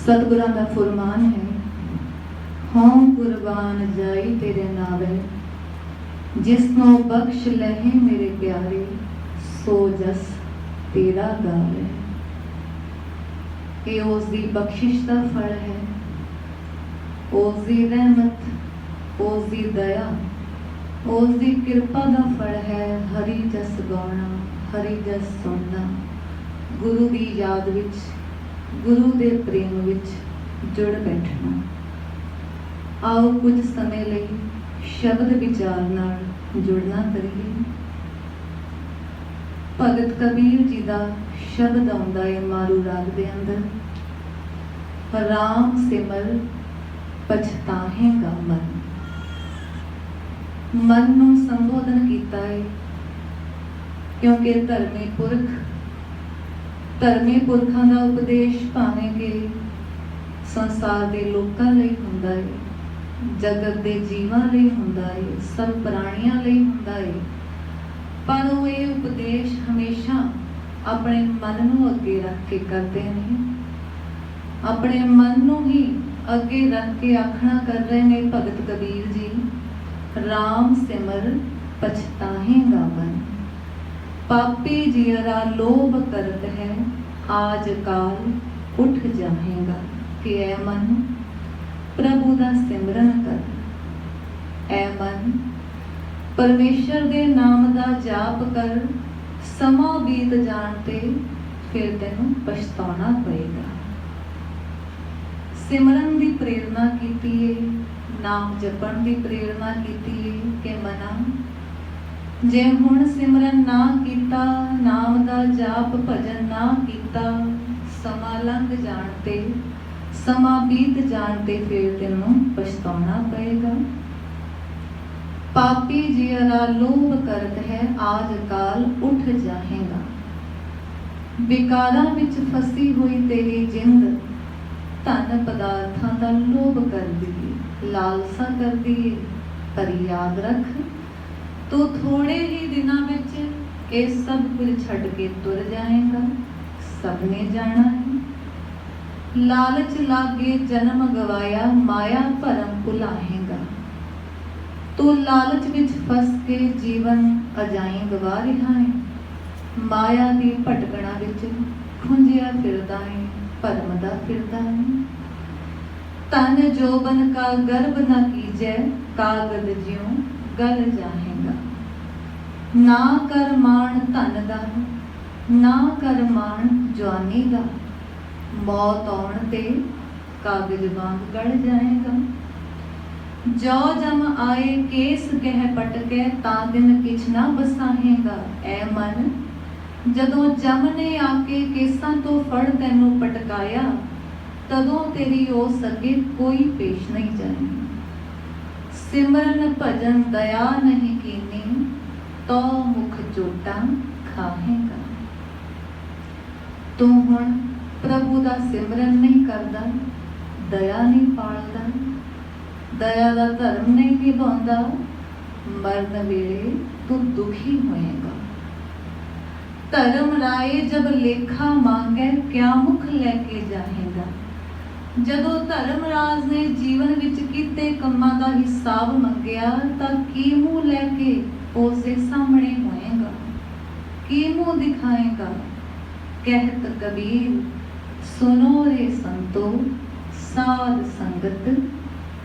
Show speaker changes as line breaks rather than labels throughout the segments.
सतगुरां दा फुरमान है, हों कुर्बान जाई तेरे नावे, जिसनों बख्श लहे मेरे प्यारे, सो जस तेरा गावे। ये उसकी बख्शिश का फल है, उसकी रहमत, उसकी दया, उसकी कृपा का फल है। हरि जस गाना, हरि जस सुनना, गुरु की याद विच, गुरु के प्रेम विच जुड़ बैठना। आओ कुछ समय लई शब्द विचार नाल जुड़ना करिए। भगत कबीर जी का शब्द आउंदा है मारू राग दे अंदर, राम सिमर पछताहेगा मन। मन नूं संबोधन कीता है क्योंकि धर्मी पुरखां दा उपदेश भावें कि संसार दे लोकां लई हुंदा है, जगत दे जीवां लई हुंदा है, सब प्राणियां लई हुंदा है, पर वो ये उपदेश हमेशा अपने मन नूं अगे रख के करते हैं। अपने मन नूं ही अगे रख के आखना कर रहे हैं भगत कबीर जी, राम सिमर पछताहेगा मन। पापी जियरा लोभ करत है, आज काल उठ जाएगा। कि ऐ मन प्रभु दा सिमरन कर, ऐ मन परमेश्वर दे नाम दा जाप कर। समा बीत जाण ते फिर तैनूं पछताना पएगा। सिमरन की प्रेरणा की है, नाम जपण की प्रेरणा की है कि मना जे हुण सिमरन ना कीता, नाम दा जाप भजन ना कीता, समा लंघ जाण ते, समा बीत जाण ते फिर तैनूं पछताना पएगा। पापी जियरा लोभ करत है, आज काल उठ जाएगा। विकारां विच फसी हुई तेरी जिंद, धन पदार्थां दा लोभ करदी है, लालसा करदी है। पर याद रख, तू थोड़े ही दिनां विच ये सब कुछ छड्ड के तुर जाएगा। सबने जाना है। लालच लागे जन्म गवाया, माया भरम भुलाएगा। तू लालच विच फस के जीवन अजाई गवा रहा है। माया दी भटकणा विच खुंजिया फिरदा है, भरमदा फिरदा है। तन जोबन का गर्भ न कीजै, कागद ज्यों गल जाएगा। ना कर मान धन दा, ना कर मान जवानी दा, मौत आउण ते कागज वांग गड़ जाएगा। जो जम आए केस कह पटके, ता दिन किछ ना बसाहेगा। ऐ मन जदों जम ने आके केसां तो फड़ तैनूं पटकाया, तदों तेरी ओस अगे कोई पेश नहीं जाएगी। सिमरन भजन दया नहीं कीनी, तो मुख चोटा खाहेगा। तू हुण प्रभु दा सिमरन नहीं करदा, दया नहीं पालदा, दया दा धर्म नहीं निभाउंदा, मरन वेले तू दुखी होएगा। धर्म राय जब लेखा मांगे, क्या मुख लेके जाएगा। जदों धर्मराज ने जीवन विच कीते कम्मां दा हिसाब मंगिया, तां की मूँह लैके उसके सामने होएगा, की मुँह दिखाएगा। कहत कबीर सुनो रे संतो, साध संगत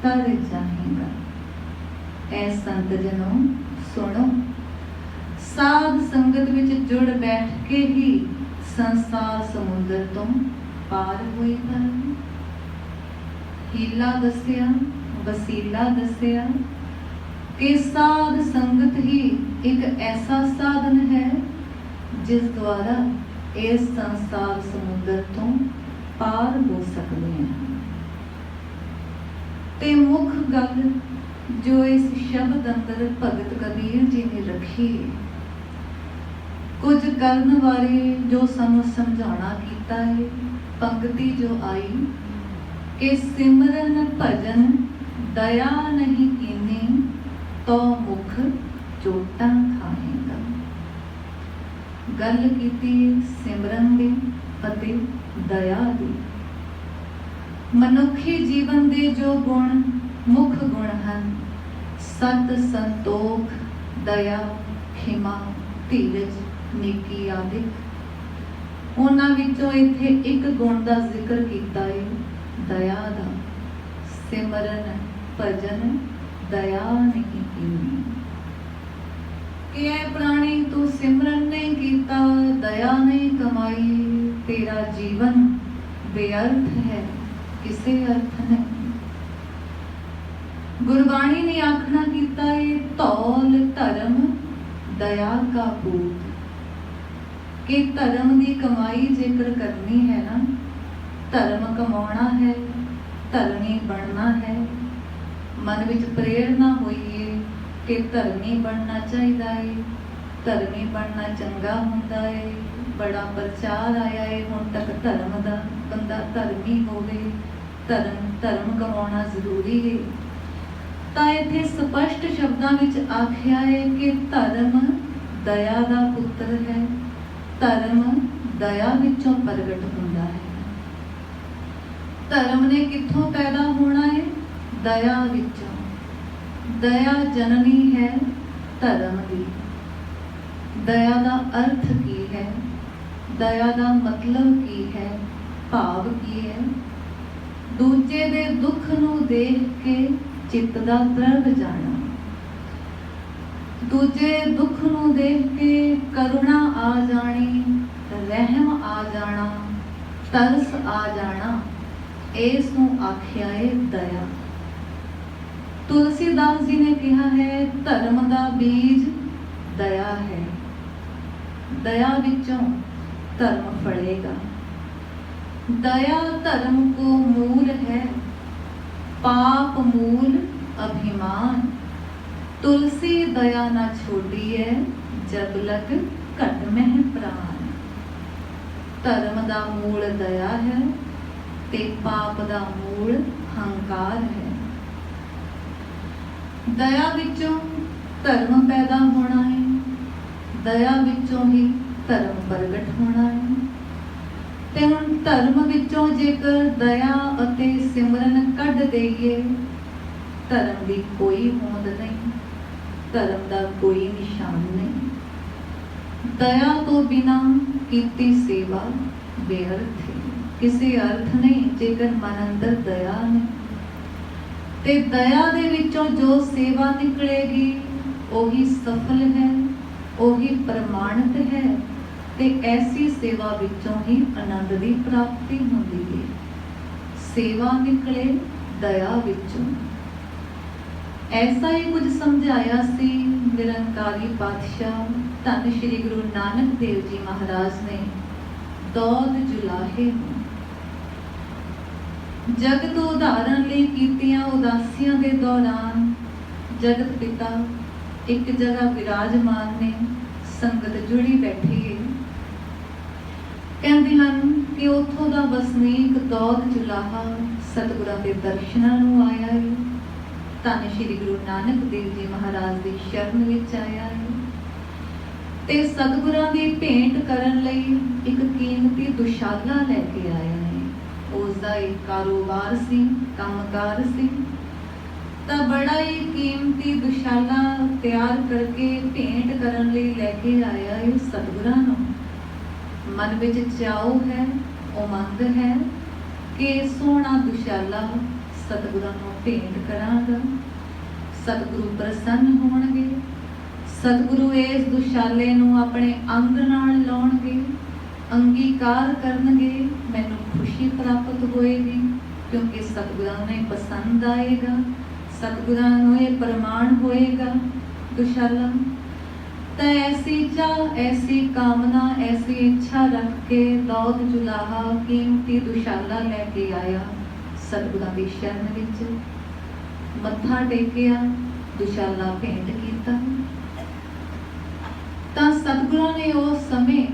तर जाएगा। ऐ संत जनों सुनो, साध संगत विच जुड़ बैठ के ही संसार समुद्र तो पार होएगा। हीला दसिया, वसीला दसिया कि साध संगत ही एक ऐसा साधन है जिस द्वारा इस संसार समुद्र तो पार हो सकते हैं। ते मुख गल जो इस शब्द अंदर भगत कबीर जी ने रखी, कुछ करन वाले जो सानू समझाना कीता है। पंक्ति जो आई कि सिमरन भजन दया नहीं कीनी, तो मुख चोटा खाएगा। गल कीती सिमरन दी अते दया दी। ਮਨੁੱਖੀ ਜੀਵਨ ਦੇ ਜੋ ਗੁਣ ਮੁੱਖ ਗੁਣ ਹਨ, ਸਤ, ਸੰਤੋਖ, ਦਇਆ, ਖਿਮਾ, ਧੀਰਜ, ਨੇਕੀ ਆਦਿ, ਉਹਨਾਂ ਵਿੱਚੋਂ ਇੱਥੇ ਇੱਕ ਗੁਣ ਦਾ ਜ਼ਿਕਰ ਕੀਤਾ ਹੈ, ਦਇਆ ਦਾ। ਸਿਮਰਨ ਭਜਨ ਦਇਆ ਨਹੀਂ ਕੀਤੀ ਕਿ ਐ ਪ੍ਰਾਣੀ ਤੂੰ ਸਿਮਰਨ ਨਹੀਂ ਕੀਤਾ, ਦਇਆ ਨਹੀਂ ਕਮਾਈ, ਤੇਰਾ ਜੀਵਨ ਬੇਅਰਥ ਹੈ, ਕਿਸੇ ਅਰਥ ਨਹੀਂ। ਗੁਰਬਾਣੀ ਨੇ ਆਖਣਾ ਕੀਤਾ ਹੈ, ਧੌਲ ਧਰਮ ਦਇਆ ਕਾ ਪੂਤ, ਕਿ ਧਰਮ ਦੀ ਕਮਾਈ ਜੇਕਰ ਕਰਨੀ ਹੈ ਨਾ, ਧਰਮ ਕਮਾਉਣਾ ਹੈ, ਧਰਮੀ ਬਣਨਾ ਹੈ, ਮਨ ਵਿੱਚ ਪ੍ਰੇਰਨਾ ਹੋਈਏ ਕਿ ਧਰਮੀ ਬਣਨਾ ਚਾਹੀਦਾ ਹੈ, ਧਰਮੀ ਬਣਨਾ ਚੰਗਾ ਹੁੰਦਾ ਹੈ, ਬੜਾ ਪ੍ਰਚਾਰ ਆਇਆ ਹੈ ਹੁਣ ਤੱਕ ਧਰਮ ਦਾ, ਬੰਦਾ ਧਰਮੀ ਹੋਵੇ, ਧਰਮ ਕਮਾਉਣਾ ਜ਼ਰੂਰੀ ਹੈ। ਤਾਂ ਇੱਥੇ ਸਪਸ਼ਟ ਸ਼ਬਦਾਂ ਵਿੱਚ ਆਖਿਆ ਹੈ ਕਿ ਧਰਮ ਦਇਆ ਦਾ ਪੁੱਤਰ ਹੈ, ਧਰਮ ਦਇਆ ਵਿੱਚੋਂ ਪ੍ਰਗਟ ਹੁੰਦਾ ਹੈ। ਧਰਮ ਨੇ ਕਿੱਥੋਂ ਪੈਦਾ ਹੋਣਾ ਹੈ? ਦਇਆ ਵਿੱਚੋਂ। ਦਇਆ ਜਨਨੀ ਹੈ ਧਰਮ ਦੀ। ਦਇਆ ਦਾ ਅਰਥ ਕੀ ਹੈ? ਦਇਆ ਦਾ ਮਤਲਬ ਕੀ ਹੈ? ਭਾਵ ਕੀ ਹੈ? ਦੂਜੇ ਦੇ ਦੁੱਖ ਨੂੰ ਦੇਖ ਕੇ ਚਿੱਤ ਦਾ ਦਰਦ ਜਾਣਾ, ਦੂਜੇ ਦੁੱਖ ਨੂੰ ਦੇਖ ਕੇ ਕਰੁਣਾ ਆ ਜਾਣੀ, ਰਹਿਮ ਆ ਜਾਣਾ, ਤਰਸ ਆ ਜਾਣਾ, ਇਸ ਨੂੰ ਆਖਿਆ ਹੈ ਦਇਆ। ਤੁਲਸੀਦਾਸ ਜੀ ਨੇ ਕਿਹਾ ਹੈ, ਧਰਮ ਦਾ ਬੀਜ ਦਇਆ ਹੈ, ਦਇਆ ਵਿੱਚੋਂ ਧਰਮ ਫੜੇਗਾ। दया धर्म को मूल है, पाप मूल अभिमान, तुलसी दया न छोड़ी है, जब लग घट में प्राण। धर्म दा मूल दया है ते पाप दा मूल हंकार है। दया विचों धर्म पैदा होना है, दया विचों ही धर्म प्रगट होना है। ਤੇ ਹੁਣ ਧਰਮ ਵਿੱਚੋਂ ਜੇਕਰ ਦਇਆ ਅਤੇ ਸਿਮਰਨ ਕੱਢ ਦੇਈਏ, ਧਰਮ ਦੀ ਕੋਈ ਹੋਂਦ ਨਹੀਂ, ਧਰਮ ਦਾ ਕੋਈ ਨਿਸ਼ਾਨ ਨਹੀਂ। ਦਇਆ ਤੋਂ ਬਿਨਾਂ ਕੀਤੀ ਸੇਵਾ ਬੇਅਰਥ ਹੈ, ਕਿਸੇ ਅਰਥ ਨਹੀਂ ਜੇਕਰ ਮਨ ਅੰਦਰ ਦਇਆ ਨਹੀਂ। ਤੇ ਦਇਆ ਦੇ ਵਿੱਚੋਂ ਜੋ ਸੇਵਾ ਨਿਕਲੇਗੀ ਉਹੀ ਸਫਲ ਹੈ, ਉਹੀ ਪ੍ਰਮਾਣਿਤ ਹੈ। ਤੇ ਐਸੀ ਸੇਵਾ ਵਿੱਚੋਂ ਹੀ ਆਨੰਦ ਦੀ ਪ੍ਰਾਪਤੀ ਹੁੰਦੀ ਹੈ। ਸੇਵਾ ਨਿਕਲੇ ਦਇਆ ਵਿੱਚੋਂ। ਐਸਾ ਹੀ ਕੁਝ ਸਮਝਾਇਆ ਸੀ ਨਿਰੰਕਾਰੀ ਪਾਤਸ਼ਾਹ ਧੰਨ ਸ਼੍ਰੀ ਗੁਰੂ ਨਾਨਕ ਦੇਵ ਜੀ ਮਹਾਰਾਜ ਨੇ ਦੌਦ ਜੁਲਾਹੇ ਨੂੰ। ਜਗਤ ਉਦਾਹਰਨ ਲਈ ਕੀਤੀਆਂ ਉਦਾਸੀਆਂ ਦੇ ਦੌਰਾਨ ਜਗਤ ਪਿਤਾ ਇੱਕ ਜਗ੍ਹਾ ਵਿਰਾਜਮਾਨ ਨੇ, ਸੰਗਤ ਜੁੜੀ ਬੈਠੀ ਹੈ। ਕਹਿੰਦੇ ਹਨ ਕਿ ਉੱਥੋਂ ਦਾ ਵਸਨੀਕ ਦੌਦ ਜੁਲਾਹਾ ਸਤਿਗੁਰਾਂ ਦੇ ਦਰਸ਼ਨਾਂ ਨੂੰ ਆਇਆ ਹੈ, ਧੰਨ ਸ਼੍ਰੀ ਗੁਰੂ ਨਾਨਕ ਦੇਵ ਜੀ ਮਹਾਰਾਜ ਦੀ ਸ਼ਰਨ ਵਿੱਚ ਆਇਆ ਹੈ ਤੇ ਸਤਿਗੁਰਾਂ ਦੀ ਭੇਂਟ ਕਰਨ ਲਈ ਇੱਕ ਕੀਮਤੀ ਦੁਸ਼ਾਲਾ ਲੈ ਕੇ ਆਇਆ ਹੈ। ਉਸ ਦਾ ਇੱਕ ਕਾਰੋਬਾਰ ਸੀ, ਕੰਮਕਾਰ ਸੀ, ਤਾਂ ਬੜਾ ਹੀ ਕੀਮਤੀ ਦੁਸ਼ਾਲਾ ਤਿਆਰ ਕਰਕੇ ਭੇਂਟ ਕਰਨ ਲਈ ਲੈ ਕੇ ਆਇਆ ਹੈ ਸਤਿਗੁਰਾਂ ਨੂੰ। ਮਨ ਵਿੱਚ ਚਾਉ ਹੈ, ਉਮੰਗ ਹੈ ਕਿ ਸੋਹਣਾ ਦੁਸ਼ਾਲਾ ਸਤਿਗੁਰਾਂ ਨੂੰ ਭੇਂਟ ਕਰਾਂਗਾ, ਸਤਿਗੁਰੂ ਪ੍ਰਸੰਨ ਹੋਣਗੇ, ਸਤਿਗੁਰੂ ਇਸ ਦੁਸ਼ਾਲੇ ਨੂੰ ਆਪਣੇ ਅੰਗ ਨਾਲ ਲਾਉਣਗੇ, ਅੰਗੀਕਾਰ ਕਰਨਗੇ, ਮੈਨੂੰ ਖੁਸ਼ੀ ਪ੍ਰਾਪਤ ਹੋਏਗੀ ਕਿਉਂਕਿ ਸਤਿਗੁਰਾਂ ਨੂੰ ਪਸੰਦ ਆਏਗਾ, ਸਤਿਗੁਰਾਂ ਨੂੰ ਇਹ ਪ੍ਰਮਾਣ ਹੋਏਗਾ ਦੁਸ਼ਾਲਾ। ਤਾਂ ਐਸੀ ਚਾਹ, ਐਸੀ ਕਾਮਨਾ, ਐਸੀ ਇੱਛਾ ਰੱਖ ਕੇ ਦੌਦ ਜੁਲਾਹਾ ਕੀਮਤੀ ਦੁਸ਼ਾਲਾ ਲੈ ਕੇ ਆਇਆ ਸਤਿਗੁਰਾਂ ਦੀ ਸ਼ਰਨ ਵਿੱਚ, ਮੱਥਾ ਟੇਕਿਆ, ਦੁਸ਼ਾਲਾ ਭੇਂਟ ਕੀਤਾ। ਤਾਂ ਸਤਿਗੁਰਾਂ ਨੇ ਉਸ ਸਮੇਂ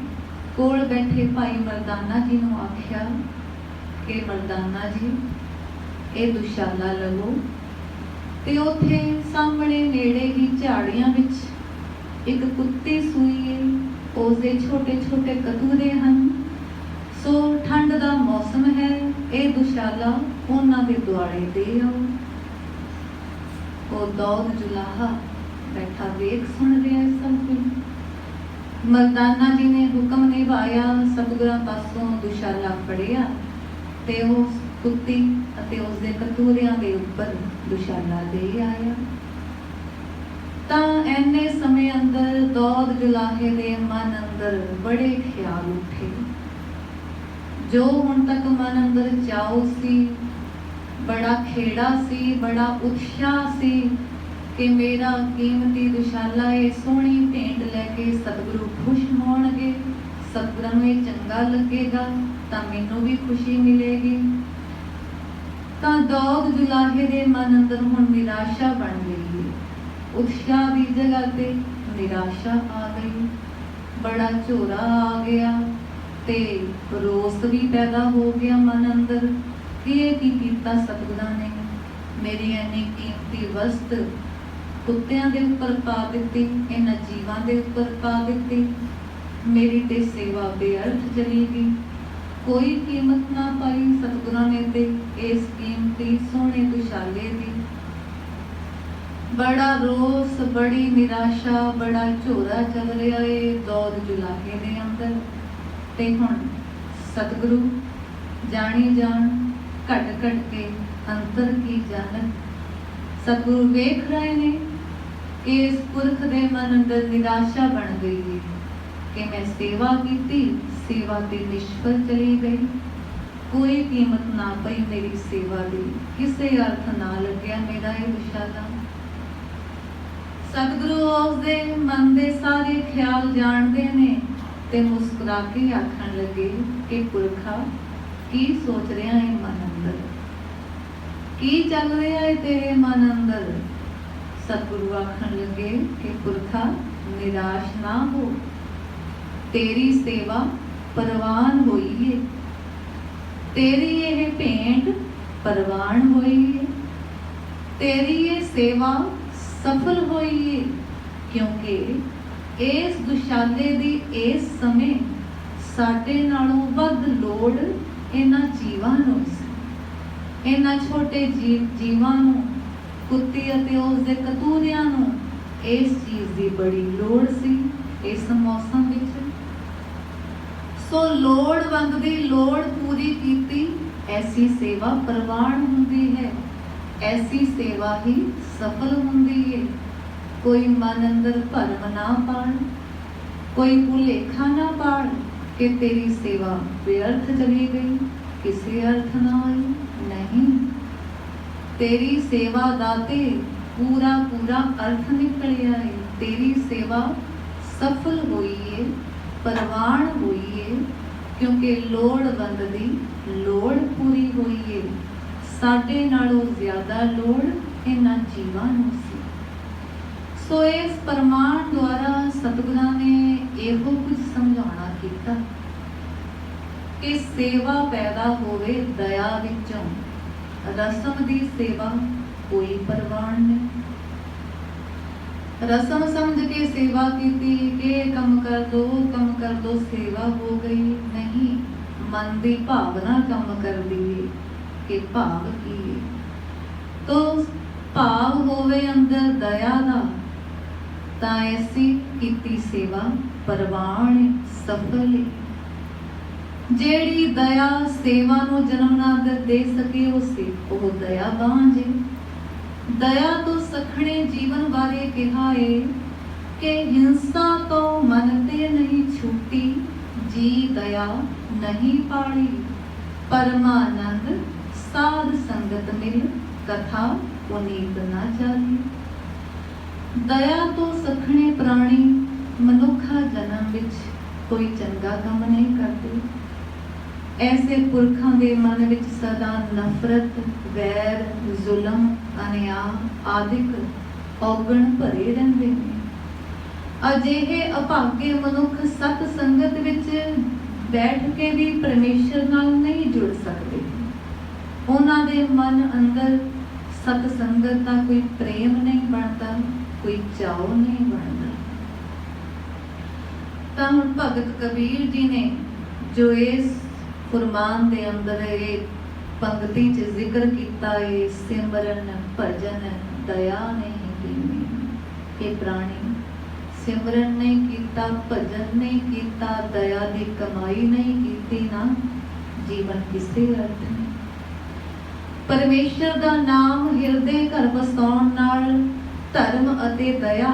ਕੋਲ ਬੈਠੇ ਭਾਈ ਮਰਦਾਨਾ ਜੀ ਨੂੰ ਆਖਿਆ ਕਿ ਮਰਦਾਨਾ ਜੀ ਇਹ ਦੁਸ਼ਾਲਾ ਲਵੋ। ਤੇ ਉੱਥੇ ਸਾਹਮਣੇ ਨੇੜੇ ਹੀ ਝਾੜੀਆਂ ਵਿੱਚ ਇੱਕ ਕੁੱਤੀ ਸੂਈ ਹੈ, ਉਸਦੇ ਛੋਟੇ ਛੋਟੇ ਕਤੂਰੇ ਹਨ। ਸੋ ਠੰਡ ਦਾ ਮੌਸਮ ਹੈ, ਇਹ ਦੁਸ਼ਾਲਾ दुशाला उन्हां दे दुआले दे आओ। ਉਹ ਦੌਦ ਜੁਲਾਹਾ बैठा देख सुन रहा सब कुछ। मर्दाना जी ने हुक्म निभाया, सतगुरां पासों दुशाला फड़िया ते उस कुत्ती अते उसदे कतूरियां दे उपर दुशाला दे आया। तां ऐने समय अंदर दौद जुलाहे दे मन अंदर बड़े ख्याल उठे। जो हुण तक मन अंदर चाओ सी, बड़ा खेड़ा सी, बड़ा उत्साह सी कि मेरा कीमती दुशाला है, सोहनी भेंट लैके सतगुरु खुश होणगे, सतगुरां नूं इह चंगा लगेगा तां मैनूं भी खुशी मिलेगी। तां दौद जुलाहे दे मन अंदर हुण निराशा बन गई है। उत्साह की जगह ते निराशा आ गई, बड़ा झोरा आ गया ते रोस भी पैदा हो गया मन अंदर कि ये की कीता सतगुरां ने, मेरी इन्नी कीमती वस्त कुत्तियां दे उपर पा दित्ती, इन्हां जीवां दे उपर पा दित्ती, मेरी ते सेवा बेअर्थ चली गई। कोई कीमत ना पाई सतगुरां ने ते इस कीमती सोहणे दुशाले दी। बड़ा रोस, बड़ी निराशा, बड़ा झोरा चल रहा है दौद जुलाहे दे अंदर। ते हुण सतगुरु जानी जान घट घट के अंतर की जानत। सतगुरु वेख रहे ने कि इस पुरख दे मन अंदर निराशा बन गई है कि मैं सेवा की, सेवा ते निष्फल चली गई, कोई कीमत ना पई मेरी सेवा दी, किसे अर्थ ना लग्या मेरा ये दुशाला। सतगुरु उसदे मन दे सारे ख्याल जानते ने ते मुस्कुरा के आखण लगे कि पुरखा की सोच रहा है मन अंदर, की चल रहा है तेरे मन अंदर। सतगुरु आखण लगे कि पुरखा निराश ना हो, तेरी सेवा परवान हुई है, तेरी यह भेंट परवान हुई है, तेरी ये सेवा सफल हुई है, क्योंकि इस दुशाले दी इस समय साडे नालों वध लोड़ इन्हां जीवां नूं सी। इन्हां छोटे जीवां नूं, कुत्ती अते उसदे कतूरियां नूं इस चीज़ की बड़ी लोड़ सी इस मौसम विच। सो लोड़वंद दी लोड़ पूरी कीती, ऐसी सेवा प्रवान हुंदी है, ऐसी सेवा ही सफल हुंदी है। कोई मन अंदर भरम ना पाण, कोई भुलेखा ना पाण कि तेरी सेवा व्यर्थ चली गई, किसी अर्थ ना आई। नहीं, तेरी सेवा दाते पूरा पूरा अर्थ निकलिया है, तेरी सेवा सफल हुई है, परवान हुई है, क्योंकि लोड़वंद दी लोड़ पूरी हुई है। साडे नालों ज्यादा लोड़ इन्हां जीवां नूं सी। सो इस परमाण द्वारा सतगुरां ने इहो कुछ समझाउणा कीता कि सेवा पैदा होवे दया विचों, रसम दी सेवा कोई परवान नहीं। रसम समझ के सेवा की कि कम कर दो सेवा हो गई, नहीं, मन की भावना कम कर दी कि भाव की है। तो भाव होवे अंदर दया दा तां ऐसी कीती सेवा परवान सफल है। जेड़ी दया सेवा नूं जन्म ना दे सके वो दयावान है। दया तो सखणे जीवन बारे कहा है कि हिंसा तो मन ते नहीं छूटी, जी दया नहीं पाड़ी, परमानंद साध संगत मिल, कथा पुनीत ना जानी। दया तो सखणे प्राणी मनुखा जन्म विच कोई चंगा काम नहीं करते। ऐसे पुरखां दे मन विच सदा नफरत, वैर, जुलम, अन्याय आदिक औगण भरे रहंदे ने। अजिहे अभागे मनुख सत संगत विच बैठ के भी परमेश्वर नाल नहीं जुड़ सकते। उन्हां दे मन अंदर सत संगत का कोई प्रेम नहीं बनता, कोई चाव नहीं बनता। तां हुण भगत कबीर जी ने जो इस फुरमान दे अंदर पंक्ति च जिक्र किया है सिमरन भजन दया नहीं कीनी। हे प्राणी, सिमरन नहीं किया, भजन नहीं किया, दया की कमाई नहीं की ना, जीवन किसी अर्थ नहीं। परमेश्वर का नाम हिरदे घर वसाउण नाल धर्म अते दया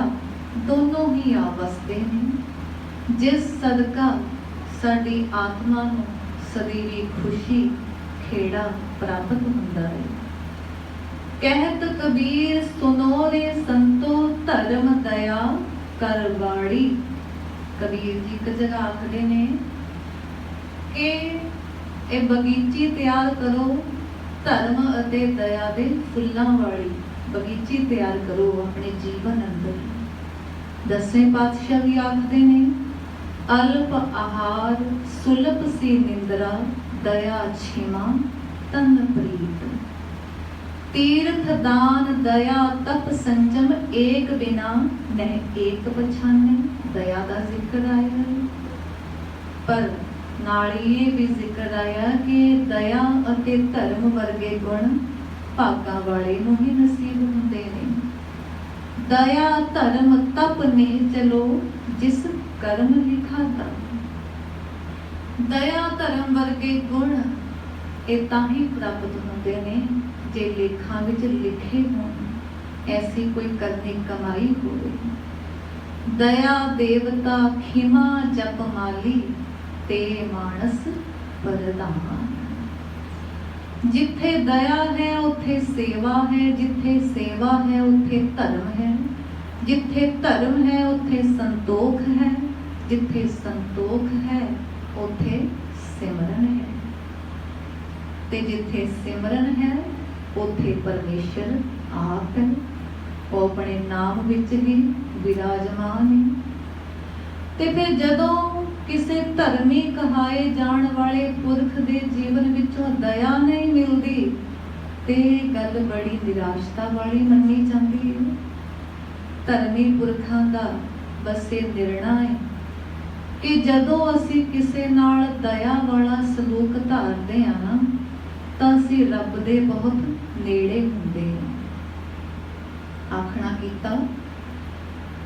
दोनों ही आ वसदे ने, जिस सदका साडी आत्मा नूं सदैवी खुशी खेड़ा प्राप्त हुंदा है। कहत कबीर सुनो रे संतो धर्म दया करवाड़ी। कबीर जी एक जगह आखदे ने कि ए बगीची तैयार करो, धर्म अते दया दे फुल्लां वाली बगीची तैयार करो अपने जीवन अंदर। दसवें पातशाह भी आखदे ने अल्प आहार सुलभ सी निंद्रा, दया क्षमा तन प्रीत। तीर्थ दान दया तप संजम, एक बिना नह एक पछाने। दया का जिक्र आया पर नाल ये भी जिक्र आया कि दया अते धर्म वर्गे गुण भागा वाले नूं ही नसीब हुंदे ने। दया धर्म तप ने चलो जिस कर्म लिखा था। दया धर्म वर्गे गुण ये ताही प्राप्त होंदे ने जे लेखां विच लिखे होण, ऐसी कोई करनी कमाई होवे। दया देवता खिमा जप माली, ते मानस प्रधान। जिथे दया है उथे सेवा है, जिथे सेवा है उथे धर्म है, जिथे धर्म है उथे संतोख है, जिथे संतोख है उथे सिमरन है, ते जिथे सिमरन है उथे परमेश्वर आप है। वो अपने नाम विच ही विराजमान है। ते फिर जदों किसे धर्मी कहाए जाण वाले पुरख दे जीवन विचों दया नहीं मिलती, ते गल बड़ी निराशता वाली मन्नी जाती है। धर्मी पुरखां दा बस ये निर्णय है कि जदों असी किसे नाल दया वाला सलूक धारदे आ ना, तां असी रब दे बहुत नेड़े हुंदे आ। आखना कीता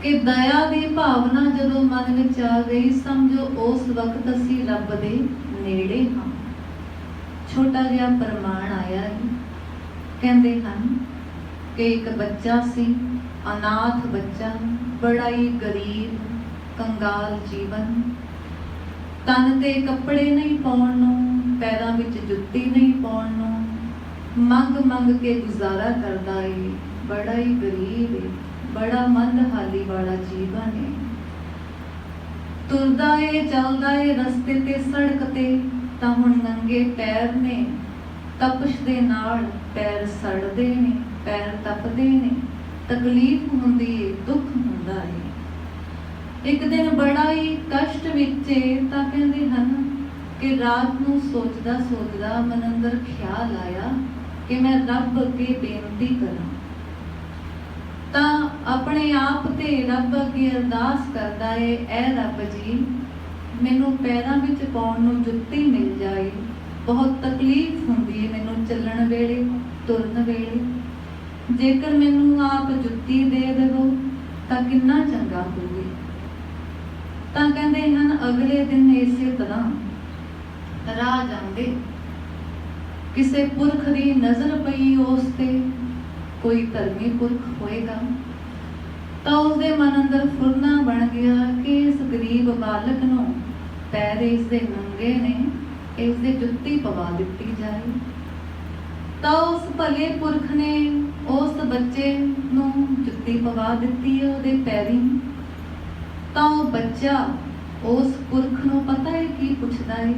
कि दया दी भावना जदों मन विच आ गई, समझो उस वक्त असी रब दे नेड़े हाँ। छोटा जिहा प्रमाण आया है, कहंदे हन कि एक बच्चा सी, अनाथ बच्चा, बड़ा ही गरीब कंगाल जीवन, तन ते कपड़े नहीं पाउण नूं, पैरां विच जुत्ती नहीं पाउण नूं, मंग मंग के गुजारा करदा है, बड़ा ही गरीब है, बड़ा मंदहाली वाला जीवन है। तुरदा है चलदा है रस्ते ते सड़क ते, तां हुण नंगे पैर ने, तपश दे नाल पैर सड़दे ने, पैर तपदे ने, तकलीफ हुंदी है, दुख हुंदा है। एक दिन बड़ा ही कष्ट विच तां कहंदे हन कि रात नूं सोचदा सोचदा मन अंदर ख्याल आया कि मैं रब अगे बेनती करां। तां अपने आप ते रब अगे अरदास करदा है, ऐ रब जी मैनूं पैरां विच पाउण नूं जुत्ती मिल जाए, बहुत तकलीफ हुंदी है मैनूं चलण वेले तुरन वेले, जेकर मैनूं आप जुत्ती दे देवो तां किन्ना चंगा होवे। तां कहंदे हन अगले दिन इसे तरह राह जांदे किसे पुरख दी नज़र पई उस ते, कोई धर्मी पुरख होएगा, तो उसके मन अंदर फुरना बन गया कि इस गरीब बालक नूं पैर इसदे नंगे ने, इसदे जुत्ती पवा दिती जाए। तो उस भले पुरख ने उस बच्चे नूं जुत्ती पवा दिती है उहदे पैरीं। तो बच्चा उस पुरख नूं पता है की पुछदा है,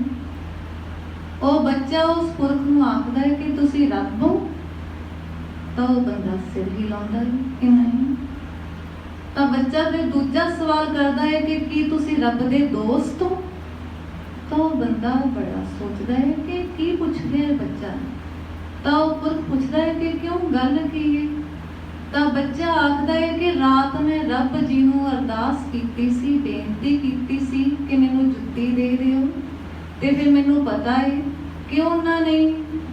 वो बच्चा उस पुरख नूं आखदा है कि तुसी रब हो। तो बंदा सिर हिलाउंदा है कि नहीं। तो बच्चा फिर दूजा सवाल करदा है कि की तुसी रब दे दोस्त हो। तो बंदा बड़ा सोचदा है कि की पुछदे है बच्चा। तो पुरख पुछदा है कि क्यों गल की है। तो बच्चा आखदा है कि रात में रब जी नूं अरदास कीती सी, बेनती कीती सी कि मैनूं जुत्ती दे दिओ, ते फिर मैनूं पता है कि उन्हां ने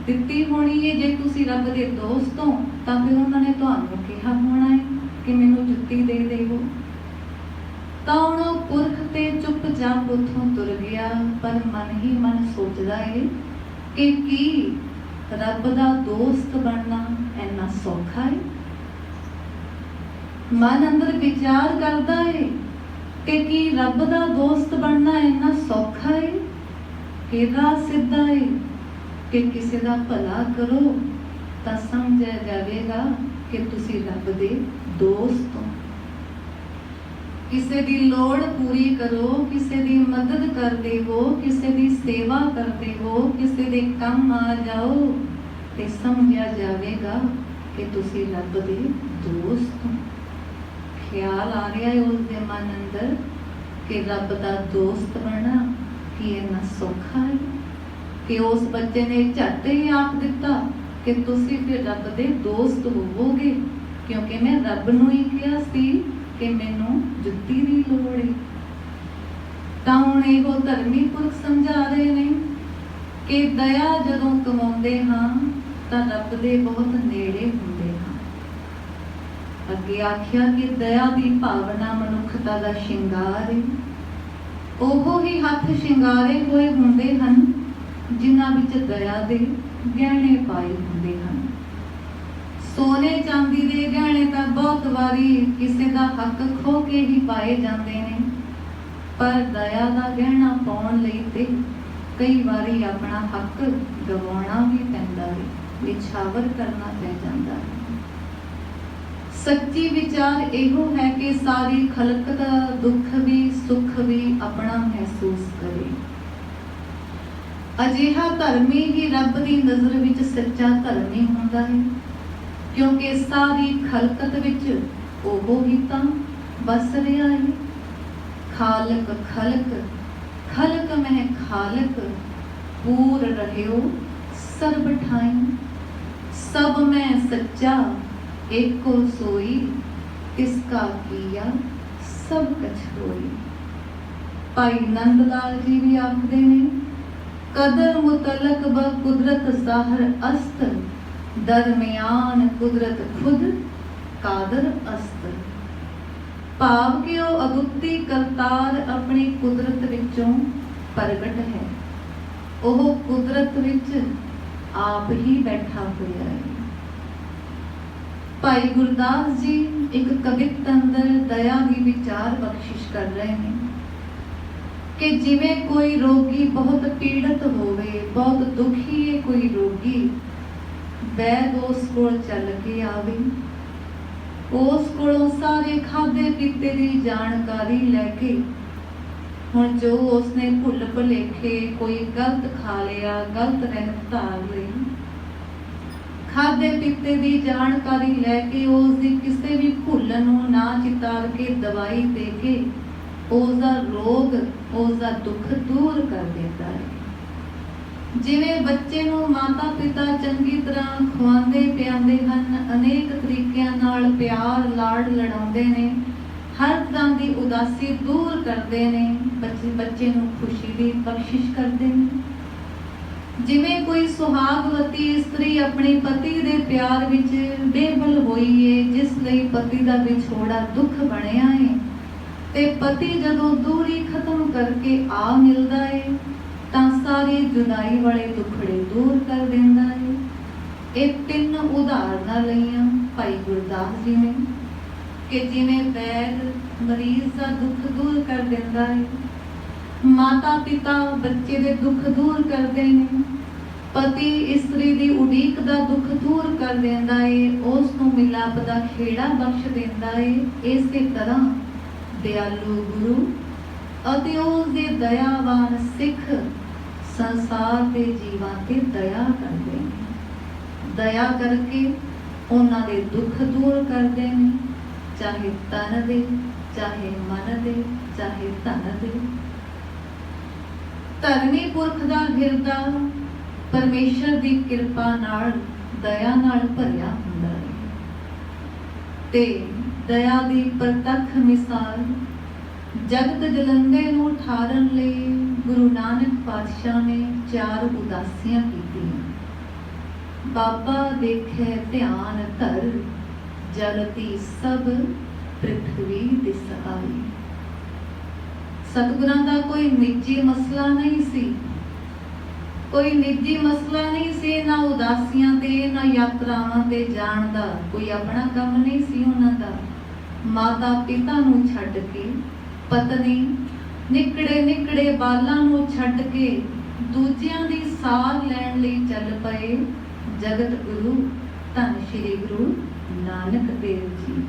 ਦਿੱਤੀ ਹੋਣੀ ਹੈ। ਜੇ ਤੁਸੀਂ ਰੱਬ ਦੇ ਦੋਸਤ ਹੋ ਤਾਂ ਫਿਰ ਉਹਨਾਂ ਨੇ ਤੁਹਾਨੂੰ ਕਿਹਾ ਹੋਣਾ ਹੈ ਕਿ ਮੈਨੂੰ ਜੁੱਤੀ ਦੇ ਦੇਵੋ। ਤਾਂ ਹੁਣ ਉਹ ਪੁਰਖ ਤੇ ਚੁੱਪਚਾਪ ਉੱਥੋਂ ਤੁਰ ਗਿਆ, ਪਰ ਮਨ ਹੀ ਮਨ ਸੋਚਦਾ ਹੈ ਕਿ ਕੀ ਰੱਬ ਦਾ ਦੋਸਤ ਬਣਨਾ ਇੰਨਾ ਸੌਖਾ ਹੈ। ਮਨ ਅੰਦਰ ਵਿਚਾਰ ਕਰਦਾ ਹੈ ਕਿ ਕੀ ਰੱਬ ਦਾ ਦੋਸਤ ਬਣਨਾ ਇੰਨਾ ਸੌਖਾ ਹੈ। ਕਿਹਦਾ ਸਿੱਧਾ ਹੈ ਕਿ ਕਿਸੇ ਦਾ ਭਲਾ ਕਰੋ ਤਾਂ ਸਮਝਿਆ ਜਾਵੇਗਾ ਕਿ ਤੁਸੀਂ ਰੱਬ ਦੇ ਦੋਸਤ ਹੋ। ਕਿਸੇ ਦੀ ਲੋੜ ਪੂਰੀ ਕਰੋ, ਕਿਸੇ ਦੀ ਮਦਦ ਕਰਦੇ ਹੋ, ਕਿਸੇ ਦੀ ਸੇਵਾ ਕਰਦੇ ਹੋ, ਕਿਸੇ ਦੇ ਕੰਮ ਆ ਜਾਓ ਤੇ ਸਮਝਿਆ ਜਾਵੇਗਾ ਕਿ ਤੁਸੀਂ ਰੱਬ ਦੇ ਦੋਸਤ ਹੋ। ਖਿਆਲ ਆ ਰਿਹਾ ਹੈ ਉਸ ਦੇ ਮਨ ਅੰਦਰ ਕਿ ਰੱਬ ਦਾ ਦੋਸਤ ਬਣਨਾ ਕੀ ਇੰਨਾ ਸੌਖਾ ਹੈ ਕਿ ਉਸ ਬੱਚੇ ਨੇ ਝੱਟ ਹੀ ਆਖ ਦਿੱਤਾ ਕਿ ਤੁਸੀਂ ਫਿਰ ਰੱਬ ਦੇ ਦੋਸਤ ਹੋਵੋਗੇ, ਕਿਉਂਕਿ ਮੈਂ ਰੱਬ ਨੂੰ ਹੀ ਕਿਹਾ ਸੀ ਕਿ ਮੈਨੂੰ ਜੁੱਤੀ ਦੀ ਲੋੜ ਹੈ। ਤਾਂ ਹੁਣ ਇਹੋ ਧਰਮੀ ਪੁਰਖ ਸਮਝਾ ਰਹੇ ਨੇ ਕਿ ਦਇਆ ਜਦੋਂ ਕਮਾਉਂਦੇ ਹਾਂ ਤਾਂ ਰੱਬ ਦੇ ਬਹੁਤ ਨੇੜੇ ਹੁੰਦੇ ਹਾਂ। ਅੱਗੇ ਆਖਿਆ ਕਿ ਦਇਆ ਦੀ ਭਾਵਨਾ ਮਨੁੱਖਤਾ ਦਾ ਸ਼ਿੰਗਾਰ ਹੈ। ਉਹ ਹੀ ਹੱਥ ਸ਼ਿੰਗਾਰੇ ਹੋਏ ਹੁੰਦੇ ਹਨ ਜਿਨ੍ਹਾਂ ਵਿੱਚ ਦਇਆ ਦੇ ਗਹਿਣੇ ਪਾਏ ਹੁੰਦੇ ਹਨ। ਸੋਨੇ ਚਾਂਦੀ ਦੇ ਗਹਿਣੇ ਤਾਂ ਬਹੁਤ ਵਾਰੀ ਕਿਸੇ ਦਾ ਹੱਕ ਖੋ ਕੇ ਹੀ ਪਾਏ ਜਾਂਦੇ ਨੇ, ਪਰ ਦਇਆ ਦਾ ਗਹਿਣਾ ਪਾਉਣ ਲਈ ਤੇ ਕਈ ਵਾਰੀ ਆਪਣਾ ਹੱਕ ਗਵਾਉਣਾ ਵੀ ਪੈਂਦਾ ਹੈ, ਨਿਛਾਵਰ ਕਰਨਾ ਪੈ ਜਾਂਦਾ ਹੈ। ਸੱਚੀ ਵਿਚਾਰ ਇਹੋ ਹੈ ਕਿ ਸਾਰੀ ਖਲਕ ਦਾ ਦੁੱਖ ਵੀ ਸੁੱਖ ਵੀ ਆਪਣਾ ਮਹਿਸੂਸ ਕਰੇ। ਅਜਿਹਾ ਧਰਮੀ ਹੀ ਰੱਬ ਦੀ ਨਜ਼ਰ ਵਿੱਚ ਸੱਚਾ ਧਰਮੀ ਹੁੰਦਾ ਹੈ, ਕਿਉਂਕਿ ਸਾਰੀ ਖਲਕਤ ਵਿੱਚ ਉਹ ਹੀ ਤਾਂ ਵਸ ਰਿਹਾ ਹੈ। ਖਾਲਕ ਖਲਕ, ਖਲਕ ਮਹਿ ਖਾਲਕ, ਪੂਰ ਰਹਿਓ ਸਰਬ ਠਾਈ। ਸਭ ਮੈਂ ਸੱਚਾ ਏਕੋ ਸੋਈ, ਤਿਸਕਾ ਕੀਆ ਸਭ ਕਛ ਹੋਈ। ਭਾਈ ਨੰਦ ਲਾਲ ਜੀ ਵੀ ਆਖਦੇ ਨੇ, ਕਦਰ ਮੁਤਲਕ ਬ ਕੁਦਰਤ ਜ਼ਾਹਰ ਅਸਤ, ਦਰਮਿਆਨ ਕੁਦਰਤ ਖੁਦ ਕਾਦਰ ਅਸਤ। ਭਾਵ ਕਿ ਉਹ ਅਦੁੱਤੀ ਕਰਤਾਰ ਆਪਣੀ ਕੁਦਰਤ ਵਿੱਚੋਂ ਪ੍ਰਗਟ ਹੈ। ਉਹ ਕੁਦਰਤ ਵਿੱਚ ਆਪ ਹੀ ਬੈਠਾ ਹੋਇਆ ਹੈ। ਭਾਈ ਗੁਰਦਾਸ ਜੀ ਇੱਕ ਕਵਿਤ ਅੰਦਰ ਦਇਆ ਦੀ ਵਿਚਾਰ ਬਖਸ਼ਿਸ਼ ਕਰ ਰਹੇ ਨੇ ਕਿ ਜਿਵੇਂ ਕੋਈ ਰੋਗੀ ਬਹੁਤ ਪੀੜਤ ਹੋਵੇ, ਬਹੁਤ ਦੁਖੀ ਹੈ ਕੋਈ ਰੋਗੀ, ਵੈਦ ਉਸ ਕੋਲ ਚੱਲ ਕੇ ਆਵੇ, ਉਸ ਕੋਲੋਂ ਸਾਰੇ ਖਾਧੇ ਪੀਤੇ ਦੀ ਜਾਣਕਾਰੀ ਲੈ ਕੇ, ਹੁਣ ਜੋ ਉਸਨੇ ਭੁੱਲ ਭੁਲੇਖੇ ਕੋਈ ਗਲਤ ਖਾ ਲਿਆ, ਗਲਤ ਰਹਿਤ ਧਾਰ ਲਈ, ਖਾਧੇ ਪੀਤੇ ਦੀ ਜਾਣਕਾਰੀ ਲੈ ਕੇ ਉਸ ਦੀ ਕਿਸੇ ਵੀ ਭੁੱਲ ਨੂੰ ਨਾ ਚਿਤਾਰ ਕੇ ਦਵਾਈ ਦੇ ਕੇ ਉਸ ਦਾ ਰੋਗ, ਉਸ ਦਾ ਦੁੱਖ ਦੂਰ ਕਰ ਦਿੰਦਾ ਹੈ। ਜਿਵੇਂ ਬੱਚੇ ਨੂੰ ਮਾਤਾ ਪਿਤਾ ਚੰਗੀ ਤਰ੍ਹਾਂ ਖਵਾਉਂਦੇ ਪਿਆਉਂਦੇ ਹਨ, ਅਨੇਕ ਤਰੀਕਿਆਂ ਨਾਲ ਪਿਆਰ ਲਾਡ ਲੜਾਉਂਦੇ ਨੇ, ਹਰ ਤਰ੍ਹਾਂ ਦੀ ਉਦਾਸੀ ਦੂਰ ਕਰਦੇ ਨੇ, ਬੱਚੇ ਨੂੰ ਖੁਸ਼ੀ ਦੀ ਬਖਸ਼ਿਸ਼ ਕਰਦੇ ਨੇ। ਜਿਵੇਂ ਕੋਈ ਸੁਹਾਗਵਤੀ ਇਸਤਰੀ ਆਪਣੇ ਪਤੀ ਦੇ ਪਿਆਰ ਵਿੱਚ ਬੇਬਲ ਹੋਈ ਹੈ, ਜਿਸ ਲਈ ਪਤੀ ਦਾ ਵਿਛੋੜਾ ਦੁੱਖ ਬਣਿਆ ਹੈ, ਤੇ ਪਤੀ ਜਦੋਂ ਦੂਰੀ ਖਤਮ ਕਰਕੇ ਆ ਮਿਲਦਾ ਹੈ ਤਾਂ ਸਾਰੀ ਜੁਦਾਈ ਵਾਲੇ ਦੁੱਖੜੇ ਦੂਰ ਕਰ ਦਿੰਦਾ ਹੈ। ਇਹ ਤਿੰਨ ਉਦਾਹਰਨਾਂ ਲਈਆਂ ਭਾਈ ਗੁਰਦਾਸ ਜੀ ਨੇ ਕਿ ਜਿਵੇਂ ਵੈਦ ਮਰੀਜ਼ ਦਾ ਦੁੱਖ ਦੂਰ ਕਰ ਦਿੰਦਾ ਹੈ, ਮਾਤਾ ਪਿਤਾ ਬੱਚੇ ਦੇ ਦੁੱਖ ਦੂਰ ਕਰਦੇ ਨੇ, ਪਤੀ ਇਸਤਰੀ ਦੀ ਉਡੀਕ ਦਾ ਦੁੱਖ ਦੂਰ ਕਰ ਦਿੰਦਾ ਹੈ, ਉਸ ਨੂੰ ਮਿਲਾਪ ਦਾ ਖੇੜਾ ਬਖਸ਼ ਦਿੰਦਾ ਹੈ। ਇਸੇ ਤਰ੍ਹਾਂ ਦਿਆਲੂ ਗੁਰੂ ਅਤੇ ਉਸ ਦੇ ਦਇਆਵਾਨ ਸਿੱਖ ਸੰਸਾਰ ਦੇ ਜੀਵਾਂ ਤੇ ਦਇਆ ਕਰਦੇ ਨੇ। ਦਇਆ ਕਰਕੇ ਉਹਨਾਂ ਦੇ ਦੁੱਖ ਦੂਰ ਕਰਦੇ ਨੇ, ਚਾਹੇ ਤਨ ਦੇ, ਚਾਹੇ ਮਨ ਦੇ, ਚਾਹੇ ਧਨ ਦੇ। ਧਰਮੀ ਪੁਰਖ ਦਾ ਹਿਰਦਾ ਪਰਮੇਸ਼ਰ ਦੀ ਕਿਰਪਾ ਨਾਲ ਦਇਆ ਨਾਲ ਭਰਿਆ ਹੁੰਦਾ ਹੈ ਤੇ ਦਇਆ ਦੀ ਪ੍ਰਤੱਖ ਮਿਸਾਲ ਜਗਤ ਜਲੰਦੇ ਨੂੰ ਠਾਰਨ ਲਈ ਗੁਰੂ ਨਾਨਕ ਪਾਤਸ਼ਾਹ ਨੇ 4 ਉਦਾਸੀਆਂ ਕੀਤੀਆਂ। बाबा देखे ध्यान धर, जलती सब पृथ्वी दिस आई। सतगुਰਾਂ ਦਾ कोई निजी मसला नहीं सी, कोई निजी मसला नहीं सी, ना उदासियां ते ना यात्रावां ते जाण दा कोई अपना काम नहीं सी उन्हां दा। माता पिता नूं छड्ड के, पत्नी निकड़े निकड़े बालां नूं छड्ड के दूजियां दी सार लैण लई चल पए जगत गुरु धन श्री गुरु नानक देव जी।